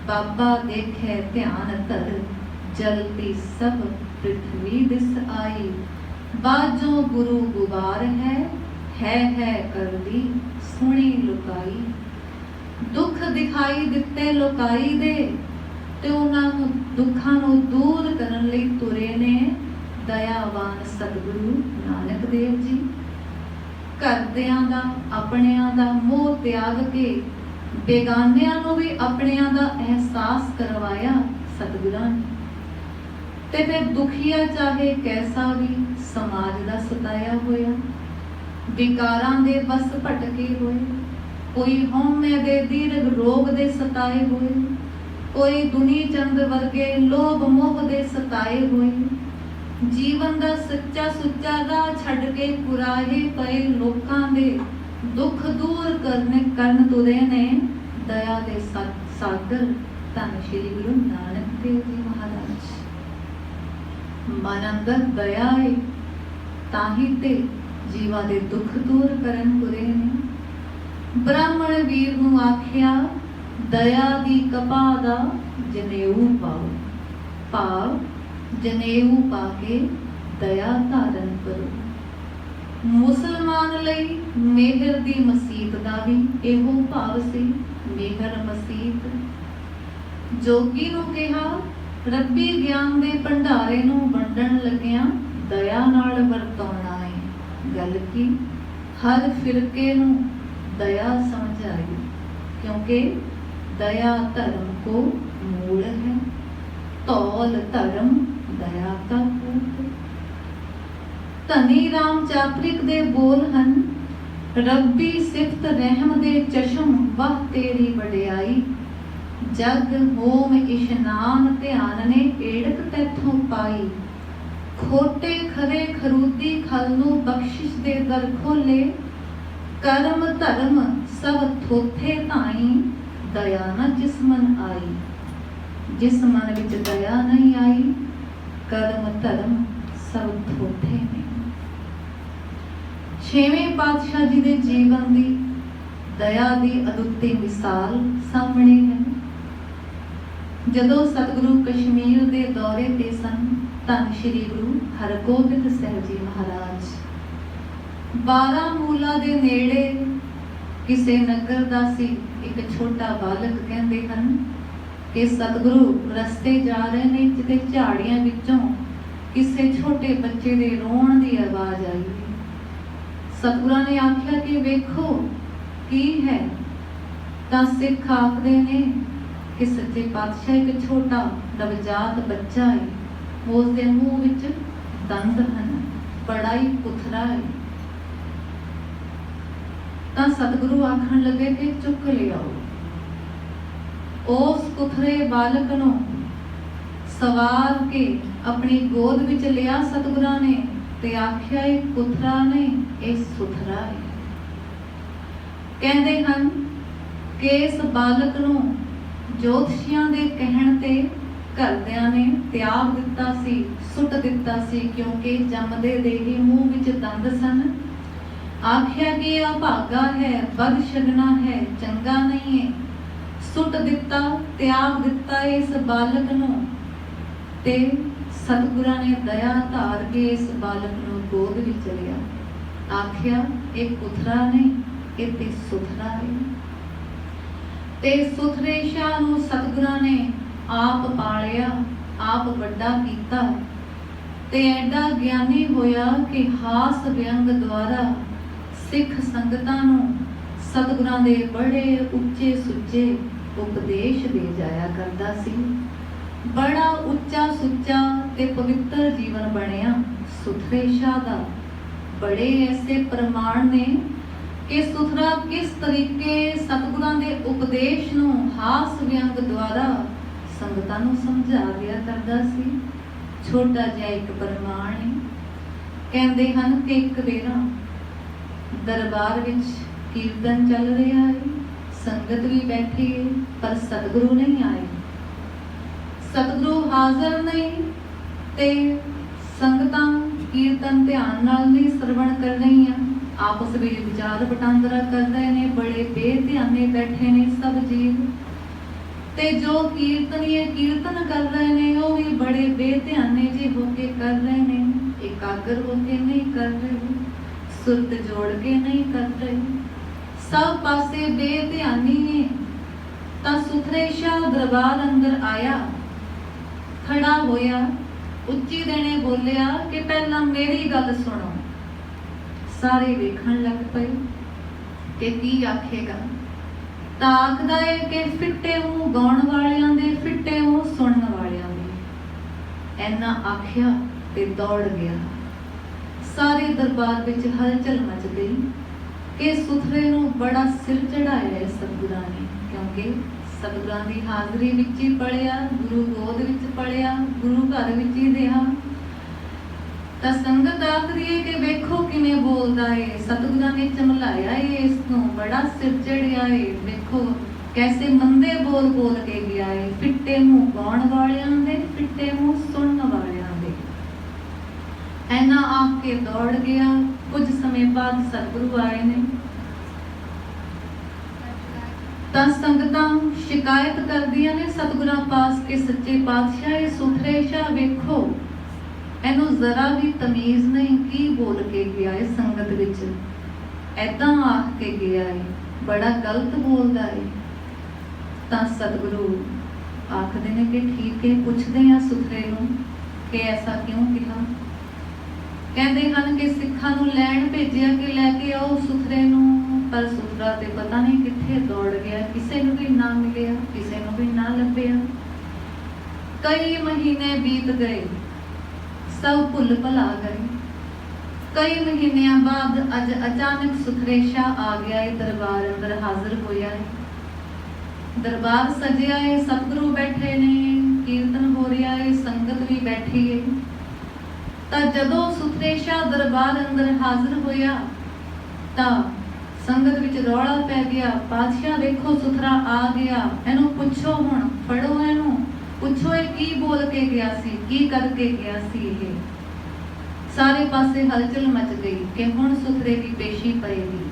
बाबा देखे ध्यान धर, जलती सब पृथ्वी दिस आई। बाजो गुरु गुबार है कर दी सुनी लुकाई। दुख दिखाई दिते लुकाई दे, ते उन्हां नूं दुखां नूं दूर करन लई तुरे ने दयावान सतगुरु नानक देव जी। घरदियां दा अपणियां दा मोह त्याग के बेगानियां नूं भी अपणियां दा एहसास करवाया सतगुरां ने। ते फिर दुखिया चाहे कैसा भी समाज दा सताया होया, विकारां दे बस भटके होए, कोई हौमे दे दीर्घ रोग दे सताए होए, कोई दुनी चंद वर्गे लोभ मोह दे सताए होए, जीवन दा सच्चा सुच्चा राह छड्ड के कुराहे पए लोकां दे दुख दूर करन तुरे ने दया दे सागर धन श्री गुरु नानक देव जी महाराज। मन अंदर दया है ताही ते जीवा दे दुख दूर करन तुरे ने। ब्राह्मण वीर नूं आख्या दया दी कपा दा जनेऊ पाओ, भाव जनेऊ पाके दया धारण करो। मुसलमान लई मेहर दी मसीत दा भी एहो भाव सी, मेहर मसीत। जोगी नूं कहा रब्बी ज्ञान दे भंडारे नूं वंडण लगिया दया नाल वरताउणा है। गल की हर फिरके नूं दया समझ आई, क्योंकि दया धर्म को मूल है। तौल धर्म दया का पूत। धनी राम चापरिक दे बोल हन, रब्बी सिफत रहम दे चशम वह तेरी वडियाई। जग होम इशनान ध्यान ने एड़क तैथों पाई। खोटे खरे खरूदी खल नूं बख्शिश दे दर खोले। कर्म धर्म सब थोथे ताई, दया न जिस मन आई। जिस मन विच दया नहीं आई, कर्म धर्म सब थोथे ने। छेवें पातशाह जी दे जीवन दी दया दी अदुੱਤੀ मिसाल सामने है। जदों सतगुरु कश्मीर दे दौरे ते सन, धन श्री गुरु हरगोबिंद साहिब जी महाराज बारामूला दे नेड़े किसे नगर दा सी एक छोटा बालक। कहंदे हन कि सतगुरु रस्ते जा रहे ने ते झाड़ियां विचों किसे छोटे बच्चे दे रोण दी आवाज आई। सतगुरां ने आख्या कि वेखो की है। तां सिख आखदे ने कि सच्चे पातशाह एक छोटा नवजात बच्चा है, उस दे मूंह विच दंद हन, बड़ा ही पुथरा है। तां सतगुरु आखण लगे कि चुक लियाओ। उस पुथरे बालक नूं सवार के अपनी गोद विच लिया सतगुरां ने ते आख्या एक पुथरा नहीं, एक सुथरा है। कहंदे हन कि इस बालक नूं जोतशियां दे कहण ते घरदियां ने त्याग दिता सी, सुट दिता सी, क्योंकि जमदे दे ही मूंह विच दंद सन। आख्या कि अभागा है, बदशगना है, चंगा नहीं है। सुट दिता, त्याग दिता इस बालक नूं ते सतगुरां ने दया धार के इस बालक नूं गोद विच लिया। आख्या एक पुथरा नहीं, ਇਹ ਤੇ ਸੁਥਰਾ है। ते सुथरे शाह नूं सतगुरां ने आप पालिया, आप वड्डा कीता ते ऐडा ज्ञानी होया कि हास व्यंग द्वारा सिख संगतां नूं सतगुरां दे बड़े उच्चे सुच्चे उपदेश दे जाया करदा सी। बड़ा उच्चा सुच्चा ते पवित्र जीवन बनिया सुथरे शाह दा। बड़े ऐसे प्रमाण ने कि सुथरा किस तरीके सतगुरां दे उपदेश नूं हास व्यंग द्वारा संगतां नूं समझा दिया करदा सी। छोटा जिहा एक प्रमाण है, कहंदे हन कि एक वेरा दरबार विच कीर्तन चल रहा है, संगत भी बैठी है, पर सतगुरु नहीं आए। सतगुरु हाज़र नहीं ते संगतां कीर्तन ध्यान नाल नहीं श्रवण कर रही हैं, आपस में विचार वटांदरा कर रहे ने, बड़े बेध्याने बैठे ने सब जीव। ते जो कीर्तनीय कीर्तन कर रहे ने वो भी बड़े बेध्याने जे होके कर रहे ने, एकाग्र होके नहीं कर रहे, सुरत जोड़ के नहीं कर रहे, सब पासे बेध्यानी है। ता सुथरे शाह दरबार अंदर आया, खड़ा होया, उच्ची देने बोलिया कि पहला मेरी गल सुनो। सारे वेखण लग पे कि की आखेगा। तां आखदा है कि फिट्टे मूंह गाउण वालियां दे, फिट्टे मूंह सुनन वालियां दे। ऐना आखिया ते दौड़ गया। सारे दरबार विच हलचल मच गई कि सुथरे नूं बड़ा सिर चढ़ाया है सतगुरां ने, क्योंकि सतगुरां दी हाज़री विच ही पढ़िया, गुरु गोद विच पढ़िया, गुरु घर विच ही रहा। तां संगत आखदी है कि वेखो किवें बोलदा है, सतगुरां ने चमलाया है इसनूं, बड़ा सिर चढ़िया है, वेखो कैसे मंदे बोल बोल के गया है, फिट्टे मूंह गाउण वालियां दे, फिट्टे मूंह सुनन वालियां दे। ऐना आख के दौड़ गया। कुछ समय बाद सतगुरु आए ने, तां संगतां शिकायत करदियां ने सतगुरां पास कि सच्चे पातशाह ये सुथरे शाह वेखो, एनू जरा भी तमीज नहीं, की बोल के गया है संगत विच, ऐदां आख के गया है, बड़ा गलत बोलदा है। तां सतगुरु आखदे ने कि ठीक है, पुछदे हैं सुथरे नूं कि ऐसा क्यों कहा। कहंदे हन कि सिखां नूं लैण भेजिया कि लैके आओ सुथरे नूं, पर सुथरा ते पता नहीं कित्थे दौड़ गया, किसे नूं भी ना मिलिया, किसे नूं भी ना लभ्या। कई महीने बीत गए, सब भुल भुला गए। कई महीनों बाद अज अचानक सुथरे शाह आ गया है, दरबार अंदर हाजिर होया है। दरबार सजिया है, सतगुरु बैठे ने, कीर्तन हो रहा है, संगत भी बैठी है। तां जदों सुथरे शाह दरबार अंदर हाजिर होया तां संगत विच रौला पै गया, पातशाह देखो सुथरा आ गया, इहनूं पुछो, हुण फड़ो इहनूं, पुछो ये की बोल के गया सी, की करके गया सी। ये सारे पासे हलचल मच गई कि हुण सुथरे की पेशी पएगी।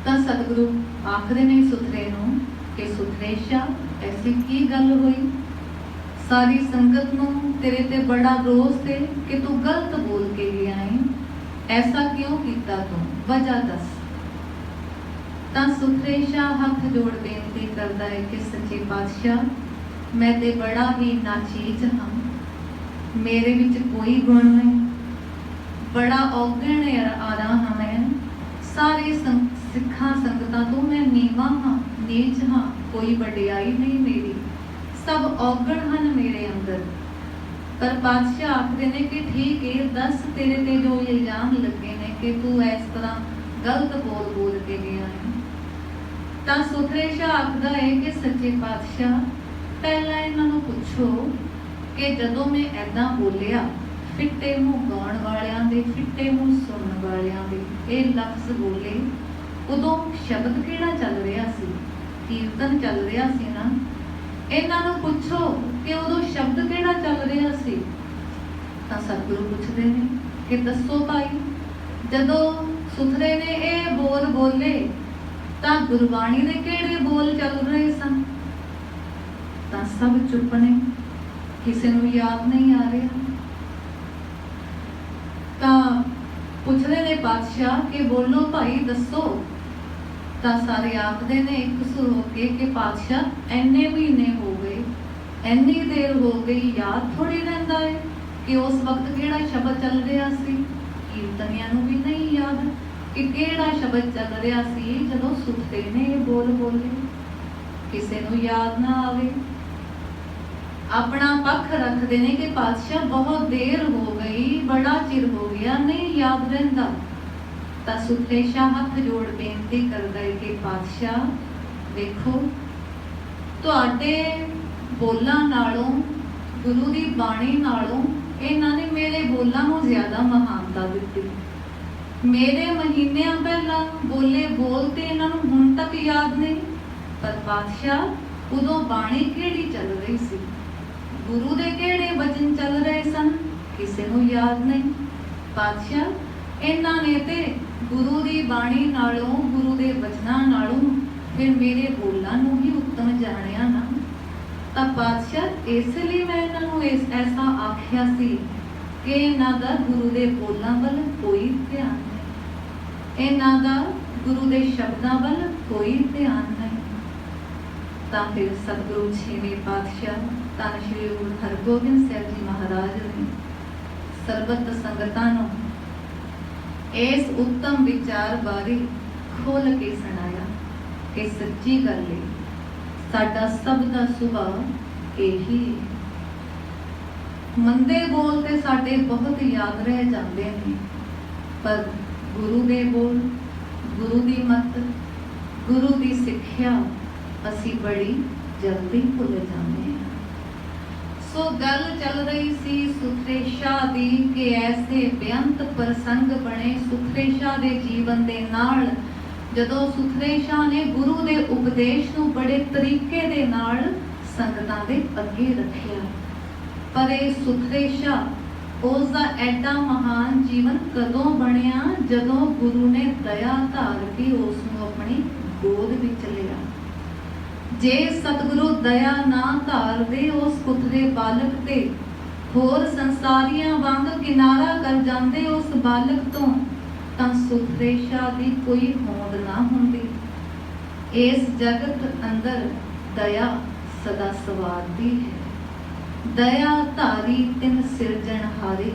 तां सतगुरु आखदे ने सुथरे नूं कि सुथरे शाह ऐसी की गल हुई, सारी संगत नूं तेरे ते बड़ा रोस है कि तू गलत बोल के गया है, ऐसा क्यों कीता तू, वजह दस। तां सुथरे शाह हथ जोड़ बेनती करदा है कि सच्चे पातशाह मैं ते बड़ा ही नाचीज हाँ, मेरे विच कोई गुण नहीं, बड़ा औगण आरा हाँ मैं, सारी सिखा संगतां तो मैं नीवा हाँ, नीच हाँ, कोई वडियाई नहीं मेरी, सब औगण हन मेरे अंदर। पर पातशाह आखदे ने कि ठीक है, दस तेरे ते जो इल्जाम लगे ने कि तू इस तरह गलत बोल बोल के गया है। तां सुथरे शाह आखदा है कि सच्चे पातशाह पहला इन्हां नूं पुछो कि जदों मैं ऐदां बोलिया, फिट्टे मूंह गाउण वालियां दे, फिट्टे मूंह सुनन वालियां दे, ये लफ्ज़ बोले, उदों शब्द किहड़ा चल रहा सी, कीर्तन चल रहा सी ना। इन्हां नूं पुछो कि उदों शब्द किहड़ा चल रहा सी। तां सतगुरु पुछदे ने कि दसो भाई, जदों सुथरे ने ये बोल बोले तां गुरबाणी दे किहड़े बोल चल रहे सन। तां सब चुप ने, किसी नूं याद नहीं आ रहा। तां पुछदे ने पातशाह कि बोलो भाई दसो। तां सारे आखदे ने एक सुर होके कि पातशाह इन्ने महीने हो गए, इन्नी देर हो गई, याद थोड़ी रहिंदा है कि उस वक्त किहड़ा शब्द चल रहा सी। कीर्तनियां नूं भी नहीं याद कि किहड़ा शब्द चल रहा सी जदों सुथरे ने ये बोल बोले, किसी नूं याद ना आवे। अपना पक्ष रखते ने कि पातशाह बहुत देर हो गई, बड़ा चिर हो गया, नहीं याद रहिंदा। ਤਾਂ ਸੁੱਖੇ ਸ਼ਾਹ ਹੱਥ ਜੋੜ ਬੇਨਤੀ ਕਰਦਾ ਹੈ ਕਿ ਪਾਤਸ਼ਾਹ ਵੇਖੋ, ਤੁਹਾਡੇ ਬੋਲਾਂ ਨਾਲੋਂ, ਗੁਰੂ ਦੀ ਬਾਣੀ ਨਾਲੋਂ ਇਹਨਾਂ ਨੇ ਮੇਰੇ ਬੋਲਾਂ ਨੂੰ ਜ਼ਿਆਦਾ ਮਹਾਨਤਾ ਦਿੱਤੀ। ਮੇਰੇ ਮਹੀਨਿਆਂ ਪਹਿਲਾਂ ਬੋਲੇ ਬੋਲ ਤੇ ਇਹਨਾਂ ਨੂੰ ਹੁਣ ਤੱਕ ਯਾਦ ਨਹੀਂ, ਪਰ ਪਾਤਸ਼ਾਹ ਉਦੋਂ ਬਾਣੀ ਕਿਹੜੀ ਚੱਲ ਰਹੀ ਸੀ, ਗੁਰੂ ਦੇ ਕਿਹੜੇ ਵਚਨ ਚੱਲ ਰਹੇ ਸਨ, ਕਿਸੇ ਨੂੰ ਯਾਦ ਨਹੀਂ। ਪਾਤਸ਼ਾਹ ਇਹਨਾਂ ਨੇ ਤੇ ਗੁਰੂ ਦੀ ਬਾਣੀ ਨਾਲੋਂ, ਗੁਰੂ ਦੇ ਵਚਨਾਂ ਨਾਲੋਂ ਫਿਰ ਮੇਰੇ ਬੋਲਾਂ ਨੂੰ ਹੀ ਉੱਤਮ ਜਾਣਿਆ ਨਾ। ਤਾਂ ਪਾਤਸ਼ਾਹ ਇਸ ਲਈ ਮੈਂ ਇਹਨਾਂ ਨੂੰ ਐਸਾ ਆਖਿਆ ਸੀ ਕਿ ਇਹਨਾਂ ਦਾ ਗੁਰੂ ਦੇ ਬੋਲਾਂ ਵੱਲ ਕੋਈ ਧਿਆਨ ਨਹੀਂ, ਇਹਨਾਂ ਦਾ ਗੁਰੂ ਦੇ ਸ਼ਬਦਾਂ ਵੱਲ ਕੋਈ ਧਿਆਨ ਨਹੀਂ। ਤਾਂ ਫਿਰ ਸਤਿਗੁਰੂ ਛੇਵੇਂ ਪਾਤਸ਼ਾਹ ਧੰਨ ਸ਼੍ਰੀ ਗੁਰੂ ਹਰਗੋਬਿੰਦ ਸਾਹਿਬ ਜੀ ਮਹਾਰਾਜ ਨੇ ਸਰਬੱਤ ਸੰਗਤਾਂ ਨੂੰ ਇਸ ਉੱਤਮ ਵਿਚਾਰ ਬਾਰੇ ਖੋਲ ਕੇ ਸੁਣਾਇਆ ਕਿ ਸੱਚੀ ਗੱਲ ਹੈ, ਸਾਡਾ ਸਭ ਦਾ ਸੁਭਾਅ ਇਹੀ ਹੈ। ਮੰਦੇ ਬੋਲ ਤੇ ਸਾਡੇ ਬਹੁਤ ਯਾਦ ਰਹਿ ਜਾਂਦੇ ਨੇ, ਪਰ ਗੁਰੂ ਦੇ ਬੋਲ, ਗੁਰੂ ਦੀ ਮੱਤ, ਗੁਰੂ ਦੀ ਸਿੱਖਿਆ ਅਸੀਂ ਬੜੀ ਜਲਦੀ ਭੁੱਲ ਜਾਂਦੇ ਹਾਂ। ਸੋ ਗੱਲ ਚੱਲ ਰਹੀ ਸੀ ਸੁਖਰੇ ਸ਼ਾਹ ਦੀ ਕਿ ਐਸੇ ਬੇਅੰਤ ਪ੍ਰਸੰਗ ਬਣੇ ਸੁਖਰੇ ਸ਼ਾਹ ਦੇ ਜੀਵਨ ਦੇ ਨਾਲ, ਜਦੋਂ ਸੁਖਰੇ ਸ਼ਾਹ ਨੇ ਗੁਰੂ ਦੇ ਉਪਦੇਸ਼ ਨੂੰ ਬੜੇ ਤਰੀਕੇ ਦੇ ਨਾਲ ਸੰਗਤਾਂ ਦੇ ਅੱਗੇ ਰੱਖਿਆ। ਪਰ ਇਹ ਸੁਖਰੇ ਸ਼ਾਹ ਉਸ ਦਾ ਐਡਾ ਮਹਾਨ ਜੀਵਨ ਕਦੋਂ ਬਣਿਆ, ਜਦੋਂ ਗੁਰੂ ਨੇ ਦਇਆ ਧਾਰ ਕੇ ਉਸ ਨੂੰ ਆਪਣੀ ਗੋਦ ਵਿੱਚ ਲਿਆ। ਜੇ ਸਤਿਗੁਰੂ ਦਇਆ ਨਾ ਧਾਰਦੇ ਉਸ ਪੁੱਤਰੇ ਬਾਲਕ ਤੇ, ਹੋਰ ਸੰਸਾਰੀਆਂ ਵਾਂਗ ਕਿਨਾਰਾ ਕਰ ਜਾਂਦੇ ਉਸ ਬਾਲਕ ਤੋਂ, ਤਾਂ ਸੁਖਰੇ ਸ਼ਾਹ ਦੀ ਕੋਈ ਹੋਂਦ ਨਾ ਹੁੰਦੀ। ਇਸ ਜਗਤ ਅੰਦਰ ਦਇਆ ਸਦਾ ਸਵਾਰਦੀ ਹੈ। ਦਇਆ ਧਾਰੀ ਤਿਨ ਸਿਰਜਣਹਾਰੇ,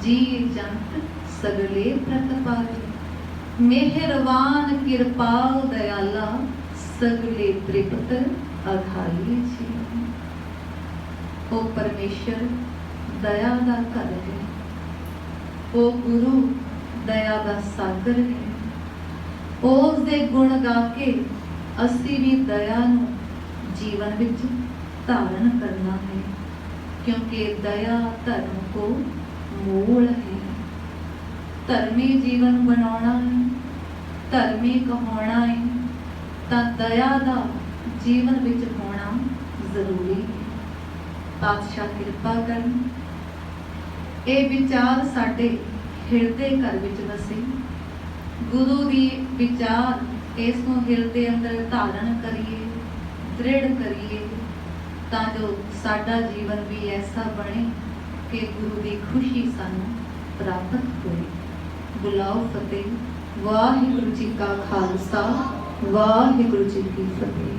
ਜੀ ਜੰਤ ਸਗਲੇ ਪ੍ਰਤਪਾਰੇ। ਮਿਹਰਬਾਨ ਕਿਰਪਾਲ ਦਇਆਲਾ, ਸਗਲੇ ਤ੍ਰਿਪਤ ਅਘਾਈ ਜੀ। ਉਹ ਪਰਮੇਸ਼ਰ ਦਇਆ ਦਾ ਘਰ ਹੈ, ਉਹ ਗੁਰੂ ਦਇਆ ਦਾ ਸਾਗਰ ਹੈ। ਉਸ ਦੇ ਗੁਣ ਗਾ ਕੇ ਅਸੀਂ ਵੀ ਦਇਆ ਨੂੰ ਜੀਵਨ ਵਿੱਚ ਧਾਰਨ ਕਰਨਾ ਹੈ, ਕਿਉਂਕਿ ਦਇਆ ਧਰਮ ਕੋ ਮੂਲ ਹੈ। ਧਰਮੀ ਜੀਵਨ ਬਣਾਉਣਾ ਹੈ, ਧਰਮੀ ਕਹਾਉਣਾ ਹੈ, ਤਾਂ ਦਇਆ ਦਾ ਜੀਵਨ ਵਿੱਚ ਹੋਣਾ ਜ਼ਰੂਰੀ ਹੈ। ਪਾਤਸ਼ਾਹ ਕਿਰਪਾ ਕਰਨ, ਇਹ ਵਿਚਾਰ ਸਾਡੇ ਹਿਰਦੇ ਘਰ ਵਿੱਚ ਵਸੇ। ਗੁਰੂ ਦੀ ਵਿਚਾਰ ਇਸ ਨੂੰ ਹਿਰਦੇ ਅੰਦਰ ਧਾਰਨ ਕਰੀਏ, ਦ੍ਰਿੜ ਕਰੀਏ, ਤਾਂ ਜੋ ਸਾਡਾ ਜੀਵਨ ਵੀ ਐਸਾ ਬਣੇ ਕਿ ਗੁਰੂ ਦੀ ਖੁਸ਼ੀ ਸਾਨੂੰ ਪ੍ਰਾਪਤ ਹੋਏ। ਬੁਲਾਓ ਫਤਿਹ। ਵਾਹਿਗੁਰੂ ਜੀ ਕਾ ਖਾਲਸਾ, ਵਾਹਿਗੁਰੂ ਜੀ ਕੀ ਫਤਿਹ।